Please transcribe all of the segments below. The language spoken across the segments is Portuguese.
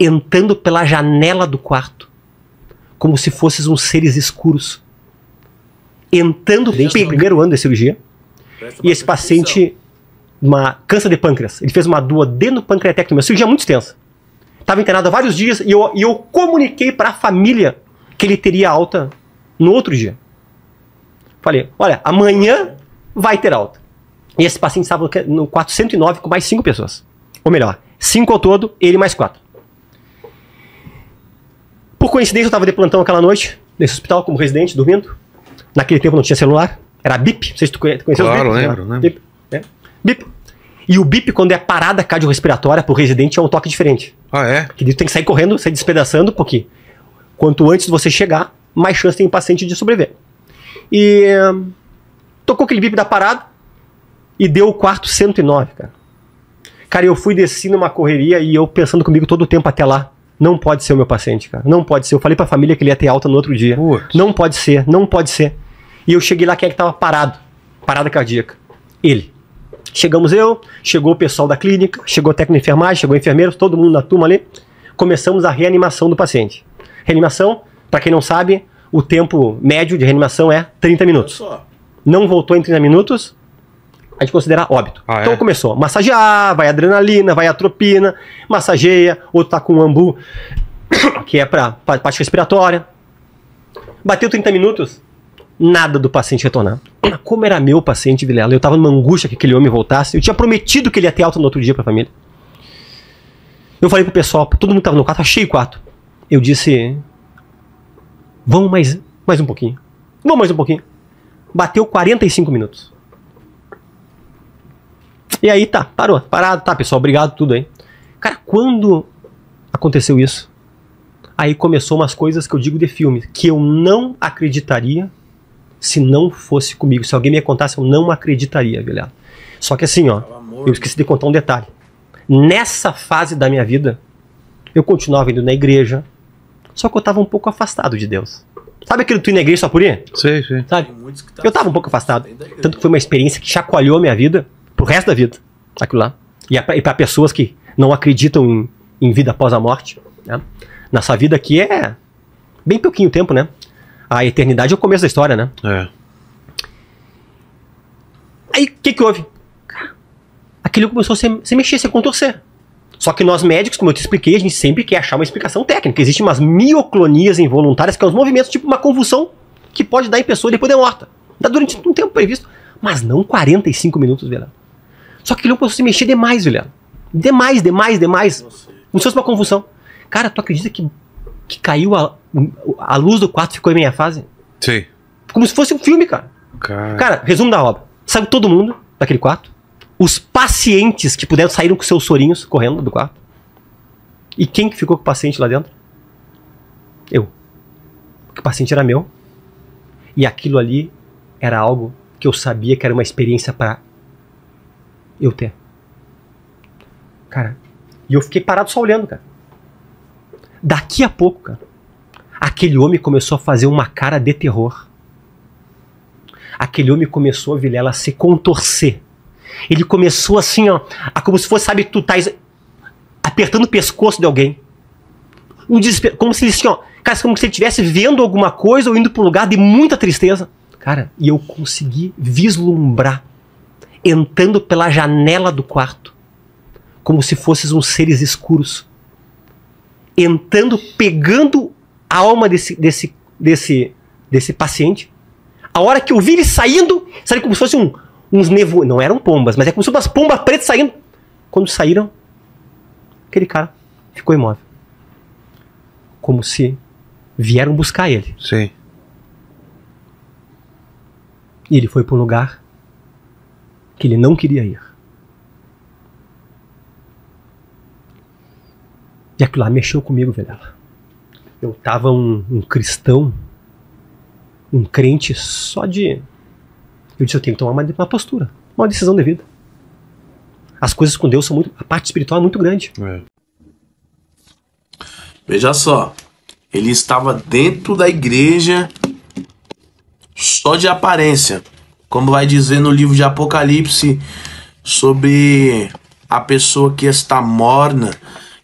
entrando pela janela do quarto, como se fossem uns seres escuros. Entrando, primeiro ano da cirurgia, e esse paciente, uma câncer de pâncreas, ele fez uma duodenopancreatectomia, uma cirurgia muito extensa. Estava internado há vários dias e eu comuniquei para a família que ele teria alta no outro dia. Falei, olha, amanhã vai ter alta. E esse paciente estava no 409 com mais 5 pessoas. Ou melhor, 5 ao todo, ele mais 4. Por coincidência, eu estava de plantão aquela noite, nesse hospital, como residente, dormindo. Naquele tempo não tinha celular. Era BIP, não sei se tu conheceu os BIP. Claro, lembro, né? BIP, né? BIP. E o BIP, quando é parada cardiorrespiratória pro residente, é um toque diferente. Ah, é? Que tu tem que sair correndo, sair despedaçando, porque quanto antes de você chegar, mais chance tem o paciente de sobreviver. E tocou aquele BIP da parada e deu o quarto 109, cara. Cara, eu fui descendo uma correria e eu pensando comigo todo o tempo até lá. Não pode ser o meu paciente, cara. Não pode ser. Eu falei pra família que ele ia ter alta no outro dia. Putz. Não pode ser, não pode ser. E eu cheguei lá, quem é que tava parado? Parada cardíaca. Ele. Chegamos chegou o pessoal da clínica, chegou o técnico de enfermagem, chegou o enfermeiro, todo mundo na turma ali. Começamos a reanimação do paciente. Reanimação, pra quem não sabe, o tempo médio de reanimação é 30 minutos. Não voltou em 30 minutos, a gente considera óbito. Então começou, massagear, vai adrenalina, vai atropina, massageia, outro tá com um ambu, que é pra parte respiratória. Bateu 30 minutos, nada do paciente retornar. Como era meu paciente, Vilela, eu tava numa angústia que aquele homem voltasse, eu tinha prometido que ele ia ter alta no outro dia pra família. Eu falei pro pessoal, todo mundo tava no quarto, achei o quarto. Eu disse, vamos mais um pouquinho. Vamos mais um pouquinho. Bateu 45 minutos. E aí tá, parado, tá pessoal, obrigado, tudo aí. Cara, quando aconteceu isso, aí começou umas coisas que eu digo de filme, que eu não acreditaria se não fosse comigo. Se alguém me contasse, eu não acreditaria, Vilela. Só que assim, ó, eu esqueci de contar um detalhe. Nessa fase da minha vida, eu continuava indo na igreja, só que eu tava um pouco afastado de Deus. Sabe aquele tu ir na igreja só por ir? Sei, sei. Sabe? Eu tava um pouco afastado. Tanto que foi uma experiência que chacoalhou a minha vida pro resto da vida. Aquilo lá. E pra pessoas que não acreditam em vida após a morte. Né? Nossa vida aqui é bem pouquinho tempo, né? A eternidade é o começo da história, né? É. Aí, o que houve? Aquilo começou a se mexer, se contorcer. Só que nós médicos, como eu te expliquei, a gente sempre quer achar uma explicação técnica. Existem umas mioclonias involuntárias, que são os movimentos, tipo uma convulsão, que pode dar em pessoa depois de morta. Dá durante um tempo previsto, mas não 45 minutos, velho. Só que aquilo começou a se mexer demais, velho. Demais. Como se fosse uma convulsão. Cara, tu acredita que caiu a luz do quarto, ficou em meia fase? Sim. Como se fosse um filme, cara. Cara, resumo da obra. Saiu todo mundo daquele quarto. Os pacientes que puderam saíram com seus sorinhos correndo do quarto. E quem que ficou com o paciente lá dentro? Eu. Porque o paciente era meu. E aquilo ali era algo que eu sabia que era uma experiência para eu ter. Cara, e eu fiquei parado só olhando, cara. Daqui a pouco, cara, aquele homem começou a fazer uma cara de terror. Aquele homem começou, Vilela, a se contorcer. Ele começou assim, ó, como se fosse, sabe, tu tá apertando o pescoço de alguém. Um desespero, como se ele, assim, ó, cara, como se ele estivesse vendo alguma coisa ou indo para um lugar de muita tristeza. Cara, e eu consegui vislumbrar, entrando pela janela do quarto, como se fossem uns seres escuros. Entrando, pegando a alma desse paciente. A hora que eu vi ele saindo, sabe, como se fosse uns nevoeiros. Não eram pombas, mas é como se fossem umas pombas pretas saindo. Quando saíram, aquele cara ficou imóvel. Como se vieram buscar ele. Sim. E ele foi para um lugar que ele não queria ir. E aquilo lá mexeu comigo, Vilela. Eu tava um cristão, um crente só de... Eu disse, eu tenho que tomar uma postura, uma decisão de vida. As coisas com Deus são muito... A parte espiritual é muito grande. É. Veja só. Ele estava dentro da igreja só de aparência. Como vai dizer no livro de Apocalipse sobre a pessoa que está morna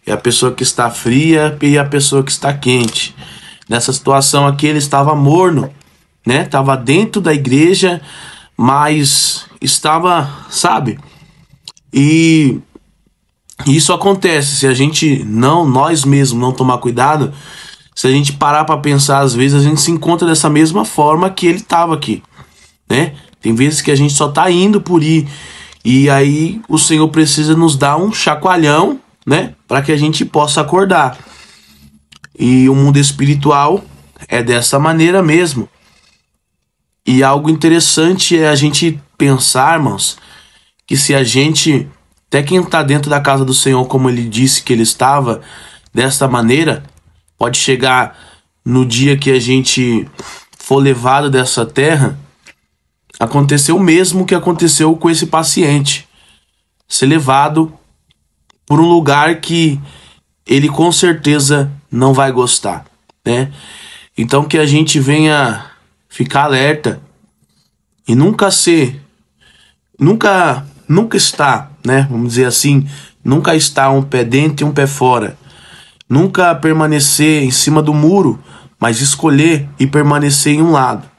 e a pessoa que está fria e a pessoa que está quente. Nessa situação aqui ele estava morno, né? Estava dentro da igreja, mas estava, sabe? E isso acontece se a gente nós mesmos não tomar cuidado. Se a gente parar para pensar, às vezes a gente se encontra dessa mesma forma que ele estava aqui, né? Tem vezes que a gente só tá indo por ir, e aí o Senhor precisa nos dar um chacoalhão, né? Para que a gente possa acordar. E o mundo espiritual é dessa maneira mesmo. E algo interessante é a gente pensar, irmãos, que se a gente, até quem está dentro da casa do Senhor, como ele disse que ele estava, desta maneira, pode chegar no dia que a gente for levado dessa terra, acontecer o mesmo que aconteceu com esse paciente. Ser levado por um lugar que ele com certeza não vai gostar, né? Então que a gente venha ficar alerta e nunca está, né? Vamos dizer assim, nunca está um pé dentro e um pé fora. Nunca permanecer em cima do muro, mas escolher e permanecer em um lado.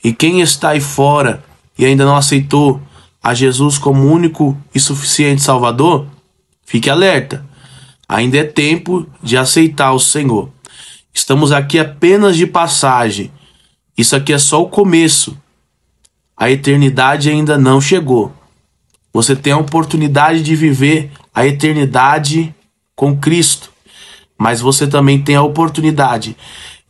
E quem está aí fora e ainda não aceitou a Jesus como único e suficiente Salvador, fique alerta. Ainda é tempo de aceitar o Senhor. Estamos aqui apenas de passagem. Isso aqui é só o começo. A eternidade ainda não chegou. Você tem a oportunidade de viver a eternidade com Cristo. Mas você também tem a oportunidade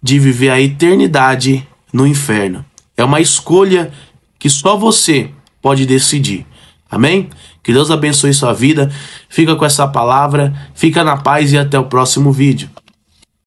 de viver a eternidade no inferno. É uma escolha que só você pode decidir. Amém? Que Deus abençoe sua vida. Fica com essa palavra. Fica na paz e até o próximo vídeo.